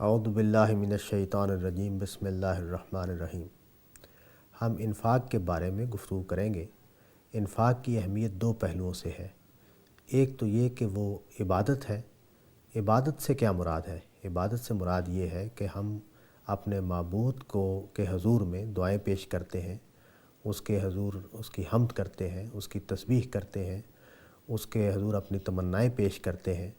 اعوذ باللہ من الشیطان الرجیم بسم اللہ الرحمن الرحیم۔ ہم انفاق کے بارے میں گفتگو کریں گے۔ انفاق کی اہمیت دو پہلوؤں سے ہے۔ ایک تو یہ کہ وہ عبادت ہے۔ عبادت سے کیا مراد ہے؟ عبادت سے مراد یہ ہے کہ ہم اپنے معبود کے حضور میں دعائیں پیش کرتے ہیں، اس کے حضور اس کی حمد کرتے ہیں، اس کی تسبیح کرتے ہیں، اس کے حضور اپنی تمنائیں پیش کرتے ہیں۔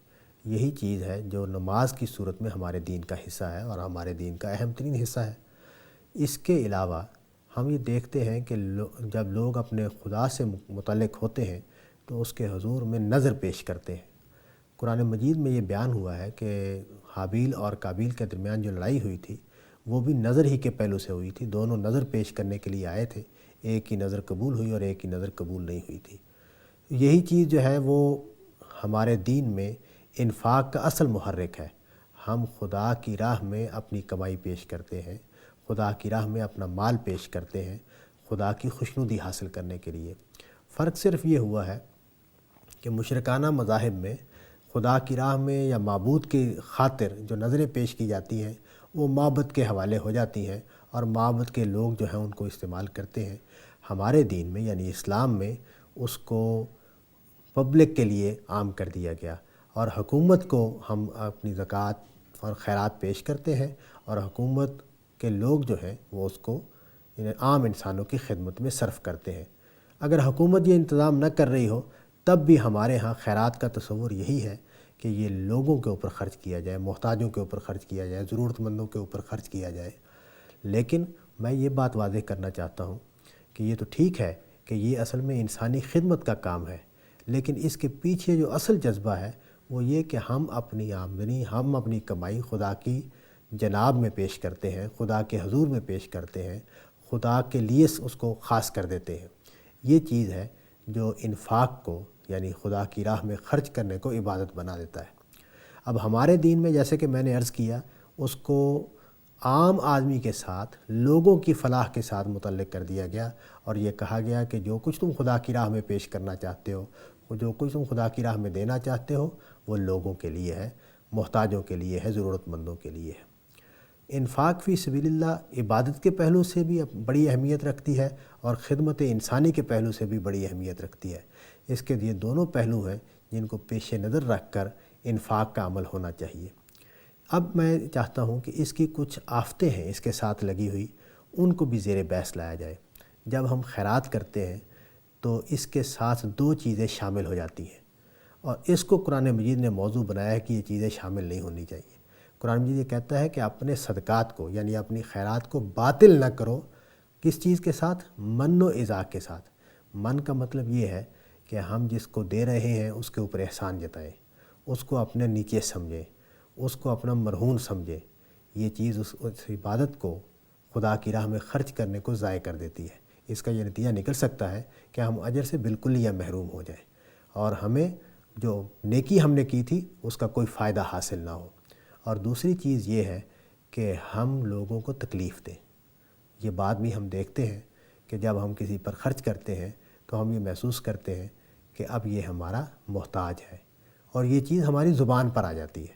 یہی چیز ہے جو نماز کی صورت میں ہمارے دین کا حصہ ہے اور ہمارے دین کا اہم ترین حصہ ہے۔ اس کے علاوہ ہم یہ دیکھتے ہیں کہ جب لوگ اپنے خدا سے متعلق ہوتے ہیں تو اس کے حضور میں نذر پیش کرتے ہیں۔ قرآن مجید میں یہ بیان ہوا ہے کہ حابیل اور قابیل کے درمیان جو لڑائی ہوئی تھی وہ بھی نذر ہی کے پہلو سے ہوئی تھی۔ دونوں نذر پیش کرنے کے لیے آئے تھے، ایک کی نذر قبول ہوئی اور ایک کی نذر قبول نہیں ہوئی تھی۔ یہی چیز جو ہے وہ ہمارے دین میں انفاق کا اصل محرک ہے۔ ہم خدا کی راہ میں اپنی کمائی پیش کرتے ہیں، خدا کی راہ میں اپنا مال پیش کرتے ہیں، خدا کی خوشنودی حاصل کرنے کے لیے۔ فرق صرف یہ ہوا ہے کہ مشرکانہ مذاہب میں خدا کی راہ میں یا معبود کی خاطر جو نظریں پیش کی جاتی ہیں وہ معبد کے حوالے ہو جاتی ہیں اور معبد کے لوگ جو ہیں ان کو استعمال کرتے ہیں۔ ہمارے دین میں یعنی اسلام میں اس کو پبلک کے لیے عام کر دیا گیا اور حکومت کو ہم اپنی زکوٰۃ اور خیرات پیش کرتے ہیں اور حکومت کے لوگ جو ہیں وہ اس کو عام انسانوں کی خدمت میں صرف کرتے ہیں۔ اگر حکومت یہ انتظام نہ کر رہی ہو تب بھی ہمارے ہاں خیرات کا تصور یہی ہے کہ یہ لوگوں کے اوپر خرچ کیا جائے، محتاجوں کے اوپر خرچ کیا جائے، ضرورت مندوں کے اوپر خرچ کیا جائے۔ لیکن میں یہ بات واضح کرنا چاہتا ہوں کہ یہ تو ٹھیک ہے کہ یہ اصل میں انسانی خدمت کا کام ہے، لیکن اس کے پیچھے جو اصل جذبہ ہے وہ یہ کہ ہم اپنی آمدنی، ہم اپنی کمائی خدا کی جناب میں پیش کرتے ہیں، خدا کے حضور میں پیش کرتے ہیں، خدا کے لیے اس کو خاص کر دیتے ہیں۔ یہ چیز ہے جو انفاق کو یعنی خدا کی راہ میں خرچ کرنے کو عبادت بنا دیتا ہے۔ اب ہمارے دین میں جیسے کہ میں نے عرض کیا اس کو عام آدمی کے ساتھ، لوگوں کی فلاح کے ساتھ متعلق کر دیا گیا اور یہ کہا گیا کہ جو کچھ تم خدا کی راہ میں پیش کرنا چاہتے ہو، جو کچھ تم خدا کی راہ میں دینا چاہتے ہو وہ لوگوں کے لیے ہے، محتاجوں کے لیے ہے، ضرورت مندوں کے لیے ہے۔ انفاق فی سبیل اللہ عبادت کے پہلو سے بھی بڑی اہمیت رکھتی ہے اور خدمت انسانی کے پہلو سے بھی بڑی اہمیت رکھتی ہے۔ اس کے یہ دونوں پہلو ہیں جن کو پیش نظر رکھ کر انفاق کا عمل ہونا چاہیے۔ اب میں چاہتا ہوں کہ اس کی کچھ آفتیں ہیں اس کے ساتھ لگی ہوئی، ان کو بھی زیر بحث لایا جائے۔ جب ہم خیرات کرتے ہیں تو اس کے ساتھ دو چیزیں شامل ہو جاتی ہیں اور اس کو قرآن مجید نے موضوع بنایا ہے کہ یہ چیزیں شامل نہیں ہونی چاہیے۔ قرآن مجید یہ کہتا ہے کہ اپنے صدقات کو یعنی اپنی خیرات کو باطل نہ کرو۔ کس چیز کے ساتھ؟ من و اذا کے ساتھ۔ من کا مطلب یہ ہے کہ ہم جس کو دے رہے ہیں اس کے اوپر احسان جتائیں، اس کو اپنے نیچے سمجھیں، اس کو اپنا مرہون سمجھیں۔ یہ چیز اس عبادت کو خدا کی راہ میں خرچ کرنے کو ضائع کر دیتی ہے۔ اس کا یہ نتیجہ نکل سکتا ہے کہ ہم اجر سے بالکل یا محروم ہو جائیں اور ہمیں جو نیکی ہم نے کی تھی اس کا کوئی فائدہ حاصل نہ ہو۔ اور دوسری چیز یہ ہے کہ ہم لوگوں کو تکلیف دیں۔ یہ بات بھی ہم دیکھتے ہیں کہ جب ہم کسی پر خرچ کرتے ہیں تو ہم یہ محسوس کرتے ہیں کہ اب یہ ہمارا محتاج ہے اور یہ چیز ہماری زبان پر آ جاتی ہے۔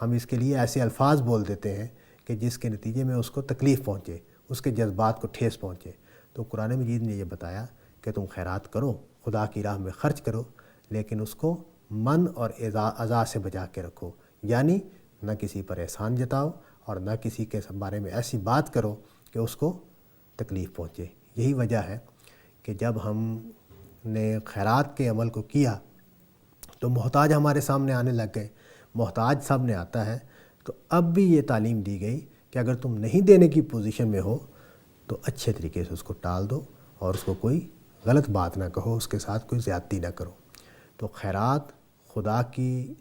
ہم اس کے لیے ایسے الفاظ بول دیتے ہیں کہ جس کے نتیجے میں اس کو تکلیف پہنچے، اس کے جذبات کو ٹھیس پہنچے۔ تو قرآن مجید نے یہ بتایا کہ تم خیرات کرو، خدا کی راہ میں خرچ کرو، لیکن اس کو من اور اذا سے بچا کے رکھو، یعنی نہ کسی پر احسان جتاؤ اور نہ کسی کے بارے میں ایسی بات کرو کہ اس کو تکلیف پہنچے۔ یہی وجہ ہے کہ جب ہم نے خیرات کے عمل کو کیا تو محتاج ہمارے سامنے آنے لگ گئے، محتاج سامنے آتا ہے تو اب بھی یہ تعلیم دی گئی کہ اگر تم نہیں دینے کی پوزیشن میں ہو تو اچھے طریقے سے اس کو ٹال دو اور اس کو کوئی غلط بات نہ کہو، اس کے ساتھ کوئی زیادتی نہ کرو۔ تو خیرات خدا کی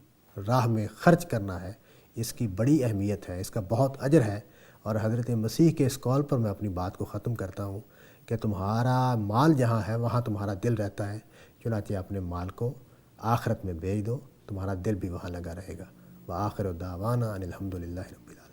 راہ میں خرچ کرنا ہے، اس کی بڑی اہمیت ہے، اس کا بہت اجر ہے۔ اور حضرت مسیح کے اس قول پر میں اپنی بات کو ختم کرتا ہوں کہ تمہارا مال جہاں ہے وہاں تمہارا دل رہتا ہے، چنانچہ اپنے مال کو آخرت میں بیچ دو، تمہارا دل بھی وہاں لگا رہے گا۔ وآخر دعوانا ان الحمد للہ رب العالمین۔